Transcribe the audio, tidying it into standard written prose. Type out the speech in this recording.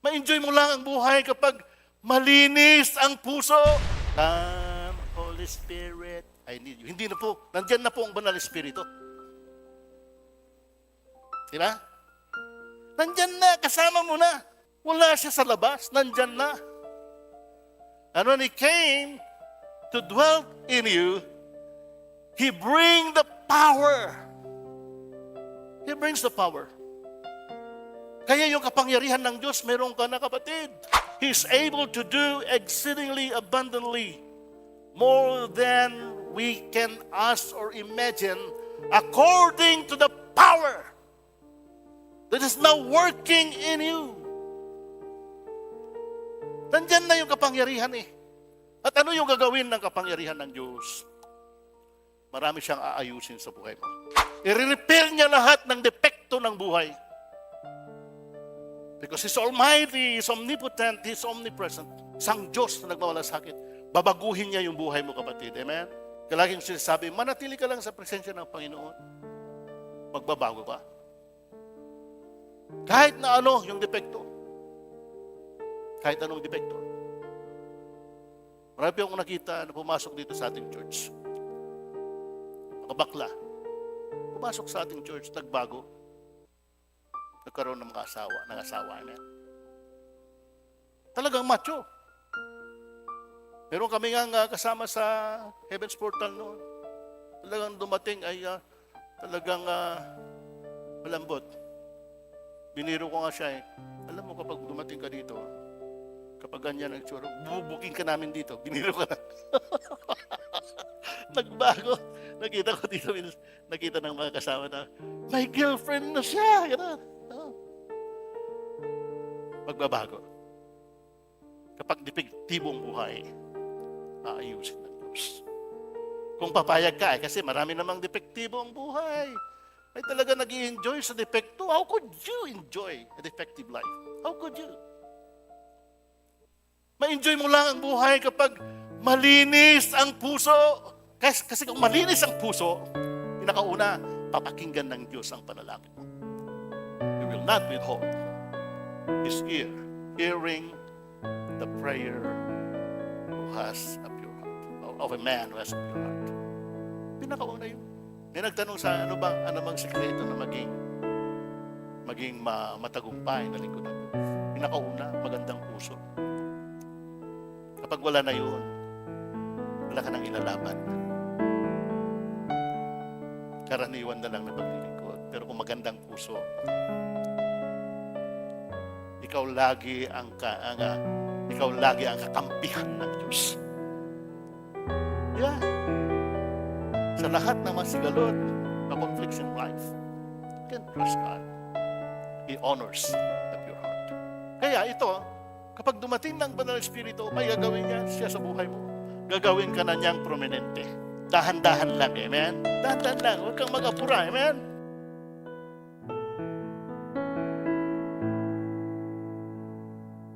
Ma-enjoy mo lang ang buhay kapag malinis ang puso. Come, Holy Spirit, I need you. Hindi na po, nandyan na po ang Banal Espiritu. Diba? Nandyan na, kasama mo na. Wala siya sa labas, nandyan na. And when He came to dwell in you, He brings the power. He brings the power. Kaya yung kapangyarihan ng Diyos, meron ka na kapatid. He's able to do exceedingly abundantly more than we can ask or imagine according to the power that is now working in you. Nandyan na yung kapangyarihan eh. At ano yung gagawin ng kapangyarihan ng Diyos? Marami siyang aayusin sa buhay mo. I-repair niya lahat ng depekto ng buhay. Because He's Almighty, He's omnipotent, He's omnipresent. Isang Diyos na nagmawalasakit. Babaguhin niya yung buhay mo, kapatid. Amen? Kalaging sinasabi, manatili ka lang sa presensya ng Panginoon. Magbabago ka. Kahit na ano yung depekto. Kahit anong depekto. Marami akong nakita na pumasok dito sa ating church. Makabakla. Pumasok sa ating church, nagbago. Nagkaroon ng mga asawa, amen. Talagang macho. Meron kami nga kasama sa Heaven's Portal noon. Talagang dumating ay talagang malambot. Biniro ko nga siya eh. Alam mo kapag dumating ka dito, kapag ganyan ang tsura, bubuking ka namin dito. Biniro ka na. Nagbago. Nakita ko dito, nakita ng mga kasama na, may girlfriend na siya. Gano'n. Magbabago. Kapag depektibong buhay, aayusin ng Diyos. Kung papayag ka, kasi marami namang depektibo ang buhay. Ay talaga nag-i-enjoy sa depekto. How could you enjoy a defective life? How could you? Ma-enjoy mo lang ang buhay kapag malinis ang puso. Kasi kung malinis ang puso, pinakauna, papakinggan ng Diyos ang panalangin mo. He will not withhold His ear, hearing the prayer who has a pure heart, of a man who has a pure heart. Pinakauna yun. May nagtanong sa ano bang sekreto na maging matagumpay na lingkod ng Diyos. Pinakauna, magandang puso. Kapag wala na yun, wala ka nang ilalaban. Karaniwan na lang na paglilingkod. Pero kung magandang puso, ikaw lagi ang kakampihan ng Diyos. Yeah. Sa lahat ng masigalot na conflicts in life, you can trust God. He honors the pure heart. Kaya ito, kapag dumating ng Banal Espiritu, may gagawin niya siya sa buhay mo. Gagawin ka na niyang prominente. Dahan-dahan lang, amen? Dahan-dahan lang, huwag kang mag-apura, amen?